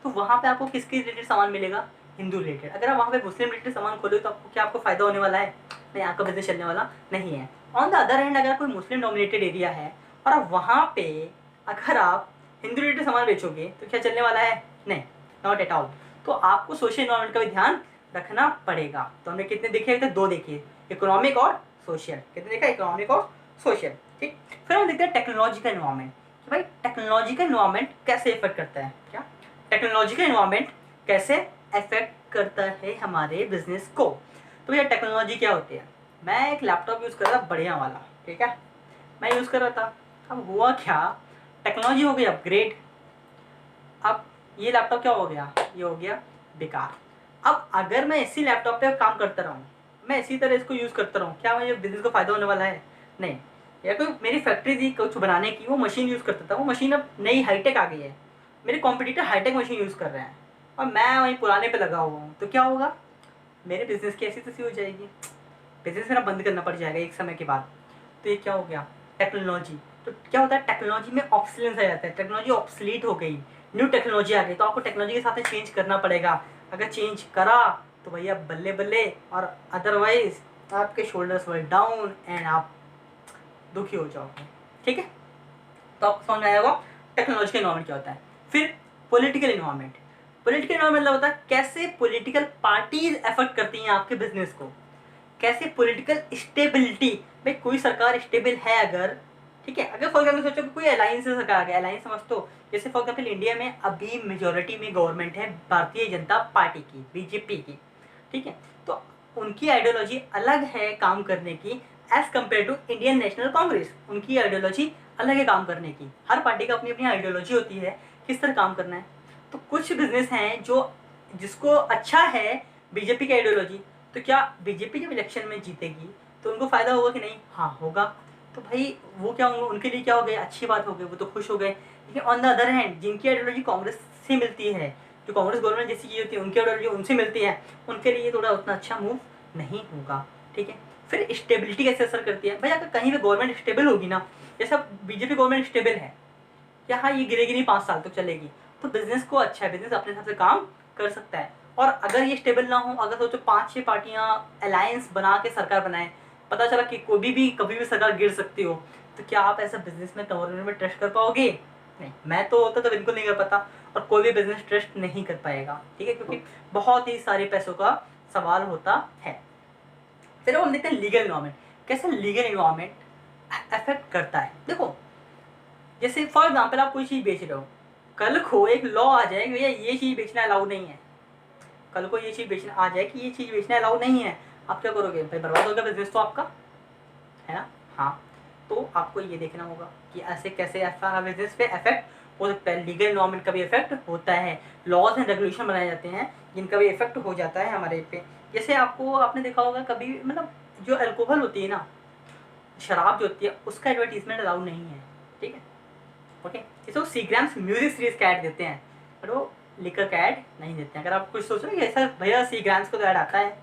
तो वहाँ पे आपको किसके रिलेटेड सामान मिलेगा, हिंदू रिलेटेड। अगर आप वहाँ पे मुस्लिम रिलेटेड सामान खोले तो आपको क्या, आपको फायदा होने वाला है, नहीं, आपका बिजनेस चलने वाला नहीं है। ऑन द अदर हैंड अगर कोई मुस्लिम डोमिनेटेड एरिया है और आप वहाँ पे अगर आप हिंदू रिलेटेड सामान बेचोगे तो क्या चलने वाला है, नहीं, नॉट एट ऑल। तो आपको सोशल इन्वायरमेंट का भी ध्यान रखना पड़ेगा। तो हमने कितने देखे अभी तक, 2 देखिए, इकोनॉमिक और सोशल। कितने देखा, इकोनॉमिक और सोशल, ठीक। फिर हम देखते हैं टेक्नोलॉजिकल इन्वायरमेंट, कि भाई टेक्नोलॉजिकल इन्वायरमेंट कैसे इफेक्ट करता है, क्या टेक्नोलॉजिकल इन्वायरमेंट कैसे इफेक्ट करता है हमारे बिजनेस को। तो भैया टेक्नोलॉजी क्या होती है? मैं एक लैपटॉप यूज़ कर रहा था बढ़िया वाला, ठीक है, मैं यूज़ कर रहा था। अब हुआ क्या, टेक्नोलॉजी हो गई अपग्रेड। अब ये लैपटॉप क्या हो गया, ये हो गया बेकार। अब अगर मैं इसी लैपटॉप पे काम करता रहूँ, मैं इसी तरह इसको यूज़ करता रहूँ, क्या मुझे बिजनेस को फ़ायदा होने वाला है? नहीं। या कोई मेरी फैक्ट्री थी कुछ बनाने की, वो मशीन यूज़ करता था, वो मशीन अब नई हाईटेक आ गई है, मेरे कॉम्पिटिटर हाईटेक मशीन यूज़ कर रहे हैं और मैं वहीं पुराने पे लगा हुआ हूँ, तो क्या होगा, मेरे बिजनेस की ऐसी तैसी हो जाएगी, बिजनेस मेरा बंद करना पड़ जाएगा एक समय के बाद। तो ये क्या हो गया, टेक्नोलॉजी। तो क्या होता है, टेक्नोलॉजी में ऑब्सोलेंस आ जाता है, टेक्नोलॉजी ऑब्सोलीट हो गई, न्यू टेक्नोलॉजी आ गई, तो आपको टेक्नोलॉजी के साथ चेंज करना पड़ेगा। अगर चेंज करा तो भैया बल्ले बल्ले, और अदरवाइज आपके शोल्डर्स वर डाउन एंड आप दुखी हो जाओगे। ठीक है, तो आपको समझ में आएगा टेक्नोलॉजिकल इन्वायरमेंट क्या होता है। फिर पॉलिटिकल इन्वायरमेंट। पॉलिटिकल इन्वायरमेंट मतलब होता है कैसे पॉलिटिकल पार्टीज एफर्ट करती हैं आपके बिजनेस को, कैसे पॉलिटिकल स्टेबिलिटी, भाई कोई सरकार स्टेबल है अगर, ठीक है, अगर फॉर एग्जाम्पल सोचो कि कोई अलायंस से सरकार आ गया, अलायंस समझ तो, जैसे फॉर एग्जाम्पल इंडिया में अभी मेजोरिटी में गवर्नमेंट है भारतीय जनता पार्टी की, बीजेपी की, ठीक है, तो उनकी आइडियोलॉजी अलग है काम करने की as compare to Indian National Congress, उनकी आइडियोलॉजी अलग है काम करने की। हर पार्टी का अपनी अपनी आइडियोलॉजी होती है किस तरह काम करना है। तो कुछ बिजनेस हैं जो जिसको अच्छा है बीजेपी की आइडियोलॉजी, तो क्या बीजेपी जब इलेक्शन में जीतेगी तो उनको फायदा होगा कि नहीं? हाँ होगा। तो भाई वो क्या होंगे, उनके लिए क्या हो गया, अच्छी बात हो गई, वो तो खुश हो गए। लेकिन ऑन द अदर हैंड जिनकी आइडियोलॉजी कांग्रेस से मिलती है, जो कांग्रेस गवर्नमेंट जैसी की होती है, उनकी आइडियोलॉजी उनसे मिलती है, उनके लिए थोड़ा उतना अच्छा मूव नहीं होगा। ठीक है, फिर स्टेबिलिटी कैसे असर करती है, भाई अगर कहीं पे गवर्नमेंट स्टेबल होगी ना, जैसे बीजेपी गवर्नमेंट स्टेबल है, क्या हाँ ये गिरेगी नहीं, 5 साल तक चलेगी, तो बिजनेस को अच्छा है, बिजनेस अपने हिसाब से काम कर सकता है। और अगर ये स्टेबल ना हो, अगर सोचो 5-6 पार्टियां अलायंस बना के सरकार बनाए, पता चला कि कभी भी सरकार गिर सकती हो, तो क्या आप ऐसा बिजनेस में गवर्नमेंट में ट्रस्ट कर पाओगे? नहीं, मैं तो होता तो बिल्कुल नहीं कर पाता, और कोई भी बिजनेस ट्रस्ट नहीं कर पाएगा। ठीक है, क्योंकि बहुत ही सारे पैसों का सवाल होता है। फिर हम देखते हैं लीगल इन्वायरमेंट, कैसे लीगल इन्वायरमेंट अफेक्ट करता है। देखो जैसे फॉर एग्जाम्पल आप कोई चीज़ बेच रहे हो, कल को एक लॉ आ जाए कि भैया ये चीज़ बेचना अलाउ नहीं है, कल को ये चीज़ बेचना आ जाए कि ये चीज़ बेचना अलाउ नहीं है, आप क्या करोगे? भाई बर्बाद होगा बिजनेस तो आपका, है ना? हाँ, तो आपको ये देखना होगा कि ऐसे कैसे ऐसा बिजनेस पे इफेक्ट हो सकता है। लीगल इन्वायरमेंट का भी इफेक्ट होता है, लॉज एंड रेगुलेशन बनाए जाते हैं जिनका भी इफेक्ट हो जाता है हमारे पे। जैसे आपने देखा होगा कभी, मतलब जो अल्कोहल होती है ना, शराब जो होती है, उसका एडवर्टीजमेंट अलाउ नहीं है। ठीक है, ओके, इसको सीग्राम्स म्यूजिक सीरीज का ऐड देते हैं, पर वो लिकर का ऐड नहीं देते हैं। अगर आप कुछ सोच रहे हो कि ऐसा भैया सीग्राम्स को तो ऐड आता है,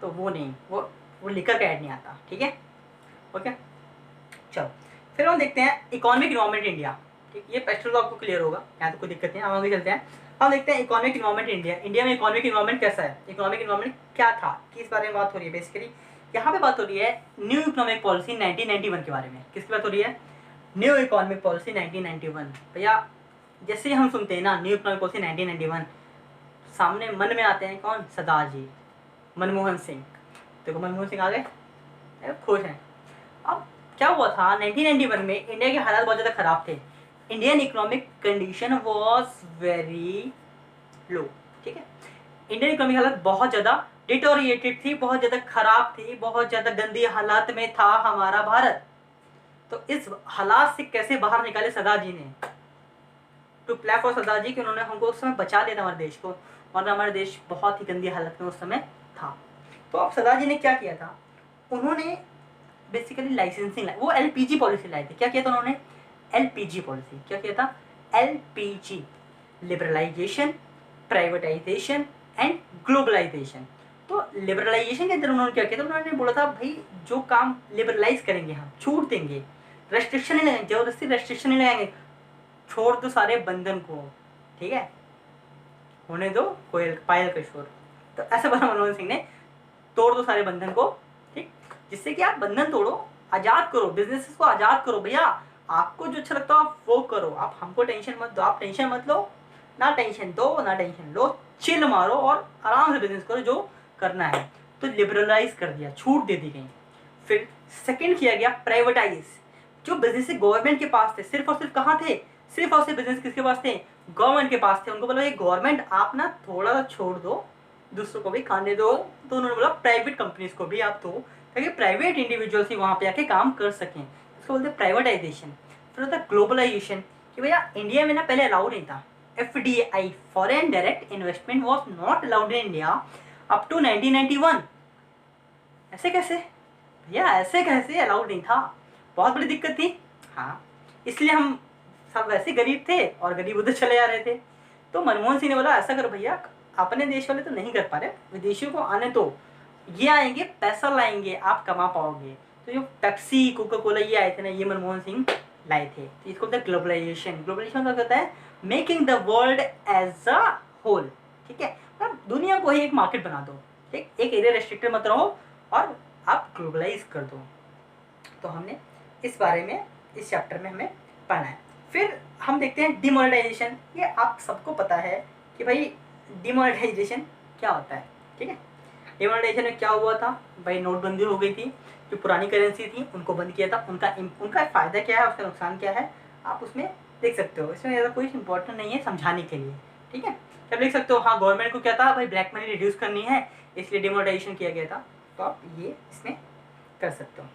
तो वो नहीं, वो लिकर का ऐड नहीं आता। ठीक है, ओके, चलो फिर हम देखते हैं इकोनॉमिक इन्वायरमेंट इंडिया। ठीक, ये पेस्टल तो आपको क्लियर होगा, यहाँ तो कोई दिक्कत नहीं है, हम आगे चलते हैं। हम देखते हैं इकोनॉमिक इन्वायरमेंट इंडिया। इंडिया में इकोनॉमिक इन्वायरमेंट कैसा है, इकोनॉमिक इन्वायरमेंट क्या था, किस बारे में बात हो रही है? बेसिकली यहाँ पे बात हो रही है न्यू इकोनॉमिक पॉलिसी 1991 के बारे में। किसकी बात हो रही है? New economic policy 1991। भैया जैसे हम सुनते हैं ना न्यू इकोनॉमिक पॉलिसी 1991, सामने मन में आते हैं कौन? सरदार जी, मनमोहन सिंह। देखो मनमोहन सिंह आ गए, खुश हैं। अब क्या हुआ था 1991 में, इंडिया के हालात बहुत ज़्यादा ख़राब थे, Indian economic condition was very low. ठीक है, इंडियन इकोनॉमिक हालत बहुत ज़्यादा डिटोरिएटेड थी, बहुत ज़्यादा ख़राब थी, बहुत ज़्यादा गंदी हालात में था हमारा भारत। तो इस हालात से कैसे बाहर निकाले सरदार जी ने? टू प्ले फॉर सरदार जी कि उन्होंने हमको उस समय बचा लिया था, हमारे देश को, वरना हमारा देश बहुत ही गंदी हालत में उस समय था। तो अब सरदार जी ने क्या किया था, उन्होंने बेसिकली लाइसेंसिंग, वो एलपीजी पॉलिसी लाए थे। क्या किया था उन्होंने? LPG policy. क्या किया था? LPG, liberalisation, privatisation and globalisation. तो लिबरलाइजेशन के अंदर उन्होंने क्या किया था, उन्होंने बोला था भाई जो काम लिबरलाइज करेंगे, हम छूट देंगे, रेस्ट्रिक्शन नहीं लगाएंगे, जबरदस्ती रेस्ट्रिक्शन नहीं लगाएंगे, छोड़ दो सारे बंधन को, ठीक है, होने दो कोयल पायल का शोर। तो ऐसा बोला मनमोहन सिंह ने, तोड़ दो सारे बंधन को, ठीक, जिससे कि आप बंधन तोड़ो, आज़ाद करो, बिजनेसेस को आज़ाद करो। भैया आपको जो अच्छा लगता हो आप वो करो, आप हमको टेंशन मत दो, आप टेंशन मत लो, ना टेंशन दो ना टेंशन लो, चिल मारो और आराम से बिजनेस करो जो करना है। तो लिबरलाइज कर दिया, छूट दे दी गई। फिर सेकंड किया गया प्राइवेटाइज। जो बिजनेस गवर्नमेंट के पास थे, सिर्फ और सिर्फ कहाँ थे, सिर्फ और सिर्फ बिजनेस किसके पास थे? गवर्नमेंट के पास थे। उनको बोला ये गवर्नमेंट आप ना थोड़ा सा छोड़ दो, दूसरों को भी खाने दो। तो उन्होंने बोला प्राइवेट कंपनीज को भी आप दो, ताकि प्राइवेट इंडिविजुअल्स ही वहाँ पे आके काम कर सकें। इसको बोलते हैं प्राइवेटाइजेशन। फिर होता है ग्लोबलाइजेशन, कि भैया इंडिया में ना पहले अलाउ नहीं था, FDI foreign direct investment was not allowed in India up to 1991। ऐसे कैसे भैया, ऐसे कैसे अलाउड नहीं था? बहुत बड़ी दिक्कत थी। हाँ, इसलिए हम सब वैसे गरीब थे और गरीब उधर चले जा रहे थे। तो मनमोहन सिंह ने बोला ऐसा करो भैया, अपने देश वाले तो नहीं कर पा रहे, विदेशियों को आने दो, ये आएंगे पैसा लाएंगे, आप कमा पाओगे। तो जो पेप्सी कोका कोला ये आए थे ना, ये मनमोहन सिंह लाए थे। तो इसको बोलते हैं ग्लोबलाइजेशन। ग्लोबलाइजेशन मतलब होता है making the world as a whole. ठीक है, मतलब दुनिया को ही एक मार्केट बना दो। ठीक, एक एरिया रेस्ट्रिक्टेड मत रहो और आप ग्लोबलाइज कर दो। तो हमने इस बारे में इस चैप्टर में हमें पढ़ना है। फिर हम देखते हैं डिमोनेटाइजेशन। ये आप सबको पता है कि भाई डिमोनेटाइजेशन क्या होता है। ठीक है, डिमोनेटाइजेशन में क्या हुआ था भाई, नोटबंदी हो गई थी, जो पुरानी करेंसी थी उनको बंद किया था। उनका फ़ायदा क्या है, उसका नुकसान क्या है, आप उसमें देख सकते हो। इसमें ज़्यादा कोई इंपॉर्टेंट नहीं है समझाने के लिए। ठीक है, आप लिख सकते हो हाँ गवर्नमेंट को क्या था भाई, ब्लैक मनी रिड्यूस करनी है, इसलिए डिमोनेटाइजेशन किया गया था। तो आप ये इसमें कर सकते हो।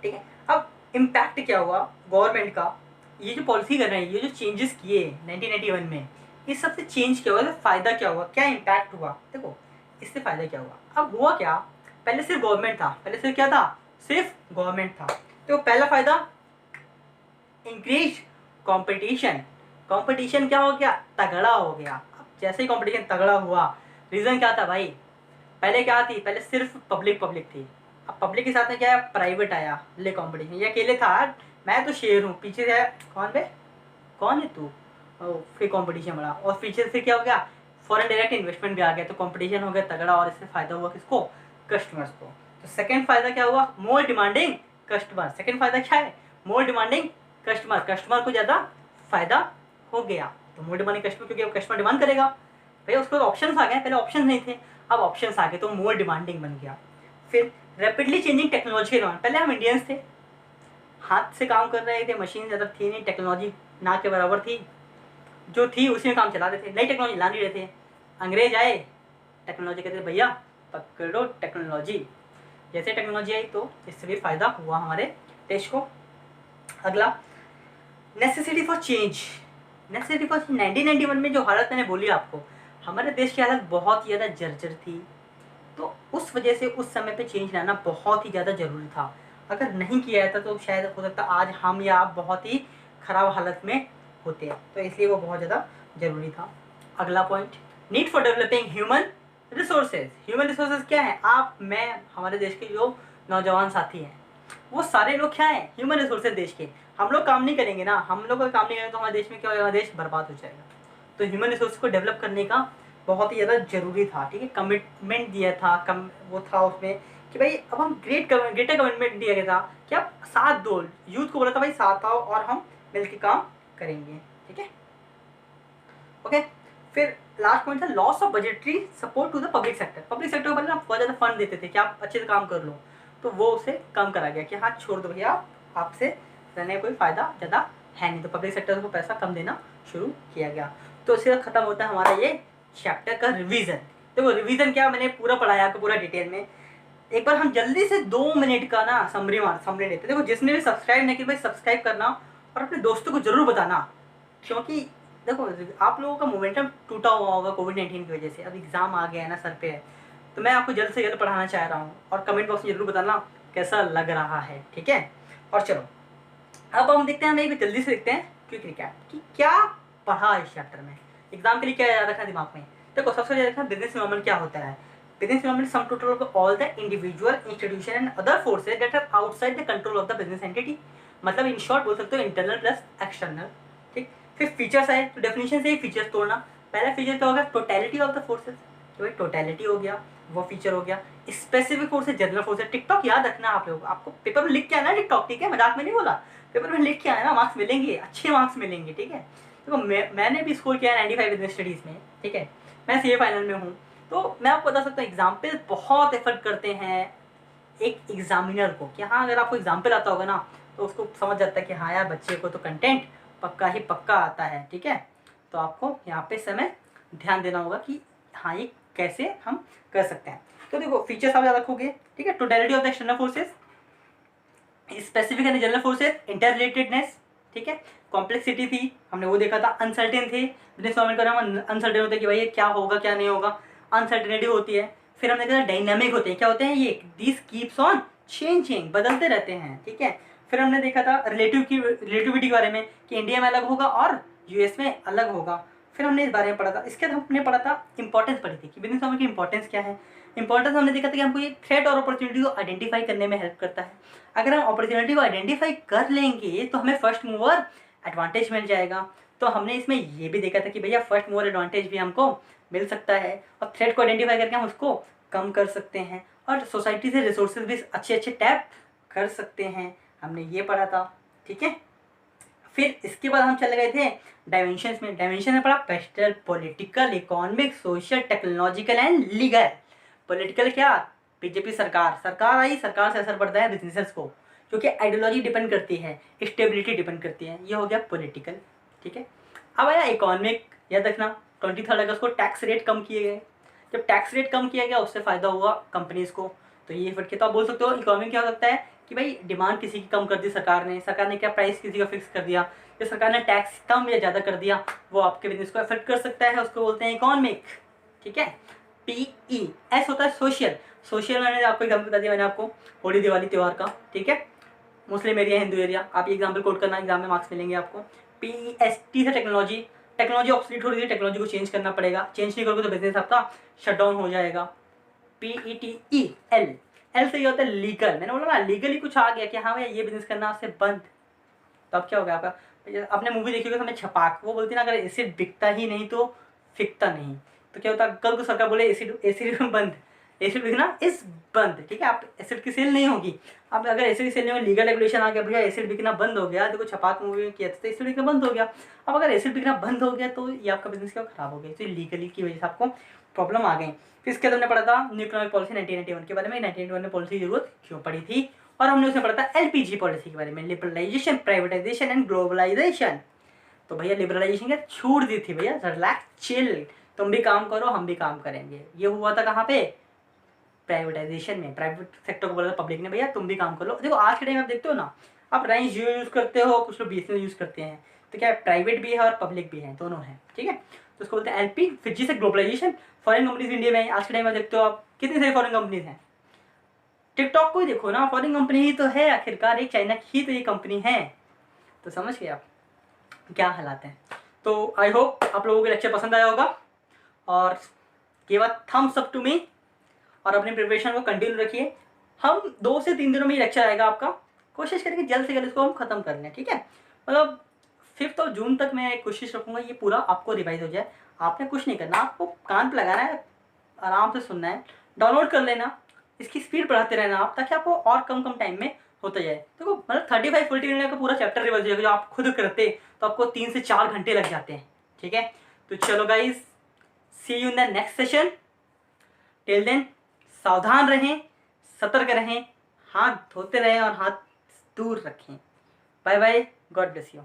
ठीक है, अब इम्पैक्ट क्या हुआ गवर्नमेंट का, ये जो पॉलिसी कर रहे हैं, ये जो चेंजेस किए 1991 में, इस सबसे चेंज क्या हुआ, फ़ायदा क्या हुआ, क्या इम्पैक्ट हुआ। देखो इससे फ़ायदा क्या हुआ। अब हुआ क्या, पहले सिर्फ गवर्नमेंट था, पहले सिर्फ क्या था, सिर्फ गवर्नमेंट था। तो पहला फ़ायदा इंक्रीज कंपटीशन। कंपटीशन क्या हो गया, तगड़ा हो गया। अब जैसे ही कंपटीशन तगड़ा हुआ, रीज़न क्या था भाई, पहले क्या थी, पहले सिर्फ पब्लिक थी। अब पब्लिक के साथ में क्या है, प्राइवेट आया, ले कंपटीशन। ये अकेले था, मैं तो शेर हूँ, पीछे से कौन बे, कौन है तू, फिर कंपटीशन बढ़ा और पीछे से क्या हो गया, फॉरेन डायरेक्ट इन्वेस्टमेंट भी आ गया। तो कंपटीशन हो गया तगड़ा और इससे फायदा हुआ किसको, कस्टमर्स को। तो सेकंड फायदा क्या हुआ, मोर डिमांडिंग कस्टमर। सेकंड फायदा क्या है, मोर डिमांडिंग कस्टमर, कस्टमर को ज़्यादा फायदा हो गया। तो मोर डिमांडिंग कस्टमर, क्योंकि अब कस्टमर डिमांड करेगा भैया, उसको ऑप्शन आ गए, पहले ऑप्शन नहीं थे, अब ऑप्शन आ गए तो मोर डिमांडिंग बन गया। फिर रैपिडली चेंजिंग टेक्नोलॉजी के दौरान, पहले हम इंडियंस थे, हाथ से काम कर रहे थे, मशीन ज़्यादा थी नहीं, टेक्नोलॉजी ना के बराबर थी, जो थी उसी में काम चला रहे थे, नई टेक्नोलॉजी ला नहीं रहे थे। अंग्रेज आए, टेक्नोलॉजी कहते थे भैया पकड़ो टेक्नोलॉजी। जैसे टेक्नोलॉजी आई तो इससे भी फ़ायदा हुआ हमारे देश को। अगला necessity for change. Necessity for 1991 में जो हालत मैंने बोली आपको, हमारे देश की हालत बहुत ही ज़्यादा जर्जर थी। तो उस वजह से उस समय पे चेंज लाना बहुत ही ज़्यादा ज़रूरी था। अगर नहीं किया जाता तो शायद हो सकता आज हम या आप बहुत ही ख़राब हालत में होते हैं। तो इसलिए वो बहुत ज़्यादा ज़रूरी था। अगला point, need for developing human resources. Human resources क्या है, आप, मैं, हमारे देश के जो नौजवान साथी हैं, वो सारे लोग क्या हैं, ह्यूमन रिसोर्सेज देश के। हम लोग काम नहीं करेंगे ना, हम लोग अगर काम नहीं करेंगे तो हमारे देश में क्या होगा, देश बर्बाद हो जाएगा। तो ह्यूमन रिसोर्स को डेवलप करने का बहुत ही ज़्यादा ज़रूरी था। ठीक है, कमिटमेंट दिया था, वो था उसमें कि भाई अब हम ग्रेटर कमिटमेंट दिया गया था कि आप साथ दो, यूथ को बोला था भाई साथ आओ और हम मिलकर काम करेंगे। ठीक है, ओके। फिर लास्ट पॉइंट था loss of budgetary support to the public sector. Public sector को पहले ना बहुत ज़्यादा फंड देते थे कि आप अच्छे से काम कर लो, तो वो उसे कम करा गया कि हाँ छोड़ दो भैया, आपसे रहने का कोई फ़ायदा ज़्यादा है नहीं। तो पब्लिक सेक्टर को पैसा कम देना शुरू किया गया। तो इससे ख़त्म होता है हमारा ये चैप्टर का रिवीजन। देखो रिवीजन क्या, मैंने पूरा पढ़ाया आपको पूरा डिटेल में। एक बार हम जल्दी से 2 मिनट का ना समरी लेते। देखो जिसने भी सब्सक्राइब नहीं किया भाई सब्सक्राइब करना और अपने दोस्तों को ज़रूर बताना, क्योंकि देखो आप लोगों का मोमेंटम टूटा हुआ होगा कोविड-19 की वजह से। अब एग्ज़ाम आ गया है ना सर पे, तो मैं आपको जल्द से जल्द पढ़ाना चाह रहा हूँ और कमेंट बॉक्स में ज़रूर बताना कैसा लग रहा है। ठीक है, और चलो अब हम देखते हैं, हम एक जल्दी से देखते हैं क्विक रिकैप कि क्या पढ़ा इस चैप्टर में। एग्जाम के लिए क्या याद रखना दिमाग में, देखो सबसे ज़्यादा देखना बिजनेस इन्वायरमेंट क्या होता है। Business environment sum total of all the individual institution and other forces that are outside the control of the business entity. मतलब इन शॉर्ट बोल सकते हो इंटरनल प्लस एक्सटर्नल। ठीक, फिर फीचर्स आए तो डेफिनेशन से ही फीचर्स तोड़ना। पहला फीचर क्या होगा, टोटलिटी ऑफ द फोर्सेज, तो भाई टोटलिटी हो गया, वो फीचर हो गया। Specific forces, general forces. TikTok याद रखना आप लोग, आपको पेपर में लिख के आना टिकटॉक, ठीक है, मजाक में नहीं बोला, पेपर में लिख के आया ना, मार्क्स मिलेंगे, अच्छे मार्क्स मिलेंगे। ठीक है, देखो मैंने भी स्कोर किया है 95 बिजनेस स्टडीज़ में। ठीक है, मैं सीए फाइनल में हूँ, तो मैं आपको बता सकता हूँ एग्जाम्पल बहुत एफर्ट करते हैं एक एग्जामिनर को कि हाँ अगर आपको एग्जाम्पल आता होगा ना तो उसको समझ जाता है कि हाँ यार बच्चे को तो कंटेंट पक्का ही पक्का आता है। ठीक है, तो आपको यहाँ पे समय ध्यान देना होगा कि हाँ ये कैसे हम कर सकते हैं। तो देखो फीचर्स आप याद रखोगे, ठीक है। Totality of the external forces, specific and general forces, interrelatedness, ठीक है। कॉम्प्लेक्सिटी थी, हमने वो देखा था। अनसर्टेन थे, बिजनेस फॉर्मेट का नाम अनसर्टेन होता है कि भाई ये क्या होगा क्या नहीं होगा, अनसर्टेनिटी होती है। फिर हमने देखा डायनामिक होते हैं, क्या होते हैं ये, दिस कीप्स ऑन चेंजिंग, बदलते रहते हैं, ठीक है। फिर हमने देखा था रिलेटिविटी के बारे में कि इंडिया में अलग होगा और यूएस में अलग होगा। फिर हमने इस बारे में पढ़ा था। इसके बाद हमने पढ़ा था इंपॉर्टेंस पढ़ी थी कि बिजनेस फॉर्मेट की इंपॉर्टेंस क्या है। इंपॉर्टेंस हमने देखा था कि हमको ये थ्रेट और अपॉर्चुनिटी को आइडेंटिफाई करने में हेल्प करता है। अगर हम अपॉर्चुनिटी को आइडेंटिफाई कर लेंगे तो हमें फर्स्ट मूवर एडवांटेज मिल जाएगा। तो हमने इसमें ये भी देखा था कि भैया फर्स्ट मूवर एडवांटेज भी हमको मिल सकता है और थ्रेट को आइडेंटिफाई करके हम उसको कम कर सकते हैं और सोसाइटी से रिसोर्सेज भी अच्छे अच्छे टैप कर सकते हैं। हमने ये पढ़ा था, ठीक है। फिर इसके बाद हम चले गए थे डायमेंशंस में। डायमेंशन में पढ़ा pastel, political, economic, social, technological and legal. Political क्या, बीजेपी सरकार आई, सरकार से असर पड़ता है बिजनेसेस को, क्योंकि आइडियोलॉजी डिपेंड करती है, स्टेबिलिटी डिपेंड करती है। ये हो गया पॉलिटिकल, ठीक है। अब आया इकोनॉमिक, याद रखना 23 अगस्त को टैक्स रेट कम किए गए। जब टैक्स रेट कम किया गया उससे फ़ायदा हुआ कंपनीज को, तो ये फट के तो आप बोल सकते हो इकोनॉमिक क्या हो सकता है कि भाई डिमांड किसी की कम कर दी सरकार ने क्या प्राइस किसी का फिक्स कर दिया, या सरकार ने टैक्स कम या ज़्यादा कर दिया, वो आपके बिजनेस को अफेक्ट कर सकता है, उसको बोलते हैं इकोनॉमिक, ठीक है। PE एस होता है सोशल। सोशल मैंने आपको एग्जाम्पल बता दिया मैंने आपको, होली दिवाली त्यौहार का, ठीक है। मुस्लिम एरिया, हिंदू एरिया, आप ये एग्जाम्पल कोट करना, एग्जाम में मार्क्स मिलेंगे आपको। PEST से टेक्नोलॉजी, टेक्नोलॉजी ऑब्सोलीट हो रही है, टेक्नोलॉजी को चेंज करना पड़ेगा, चेंज नहीं करोगे तो बिजनेस आपका शट डाउन हो जाएगा। PETEL, एल से ये होता है लीगल। मैंने बोला ना लीगली कुछ आ गया कि हाँ भैया ये बिजनेस करना आपसे बंद, तो अब क्या हो गया आपका। आपने मूवी देखी होगी हमें छपाक, वो बोलती है ना अगर एसिड बिकता ही नहीं तो फिकता नहीं। तो क्या होता है, कल को सरकार बोले एसिड एसिड बंद, एसिड बिकना इस बंद, ठीक है। आप एसिड की सेल नहीं होगी। अब अगर एसिड की सेल नहीं होगी, लीगल रेगुलेशन आ गया भैया एसिड बिकना बंद हो गया, देखो छपाक मूवी में किया था एसिड बिकना बंद हो गया। अब अगर एसिड बिकना बंद हो गया तो ये आपका बिजनेस क्या खराब हो गया, तो लीगली की वजह से आपको प्रॉब्लम आ गई। फिर इसके बाद हमने पढ़ा था न्यू इकोनॉमिक पॉलिसी 1991 के बारे में, 1991 में पॉलिसी की जरूरत क्यों पड़ी थी, और हमने उसमें पढ़ा था LPG पॉलिसी के बारे में, लिबरलाइजेशन, प्राइवेटाइजेशन एंड ग्लोबलाइजेशन। तो भैया लिबरलाइजेशन क्या छूट दी थी भैया, रिलैक्स चिल, तुम भी काम करो हम भी काम करेंगे। ये हुआ था कहाँ पे, प्राइवेटाइजेशन में। प्राइवेट सेक्टर को बोला था पब्लिक ने भैया तुम भी काम कर लो। देखो आज के टाइम आप देखते हो ना, आप रिलायंस जियो यूज़ करते हो, कुछ लोग BSNL यूज़ करते हैं, तो क्या प्राइवेट भी है और पब्लिक भी है, दोनों है, ठीक है। तो उसको बोलते हैं LP। फिर जी से ग्लोबलाइजेशन, फॉरेन कंपनीज इंडिया में आज के टाइम में देखते हो आप कितनी सारी फॉरेन कंपनीज हैं। टिकटॉक को ही देखो ना, फॉरेन कंपनी ही तो है आखिरकार, एक चाइना की तो ये कंपनी है। तो समझ गए आप क्या हालात हैं। तो आई होप आप लोगों को लेक्चर पसंद आया होगा और give a thumbs up to me और अपनी प्रिपरेशन को कंटिन्यू रखिए। हम 2 से 3 दिनों में ये लेक्चर आएगा आपका, कोशिश करेंगे जल्द से जल्द इसको हम खत्म कर लें, ठीक है। मतलब 5 जून तक मैं कोशिश रखूँगा ये पूरा आपको रिवाइज हो जाए। आपने कुछ नहीं करना, आपको कान पे लगाना है, आराम से सुनना है, डाउनलोड कर लेना, इसकी स्पीड बढ़ाते रहना आप, ताकि आपको और कम टाइम में होता जाए। देखो मतलब 35-40 मिनट का पूरा चैप्टर रिवाइज हो जाएगा, जो आप खुद करते तो आपको 3 से 4 घंटे लग जाते हैं, ठीक है। तो चलो guys, see you in the next session. Till then सावधान रहें, सतर्क रहें, हाथ धोते रहें और हाथ दूर रखें। Bye bye, God bless you.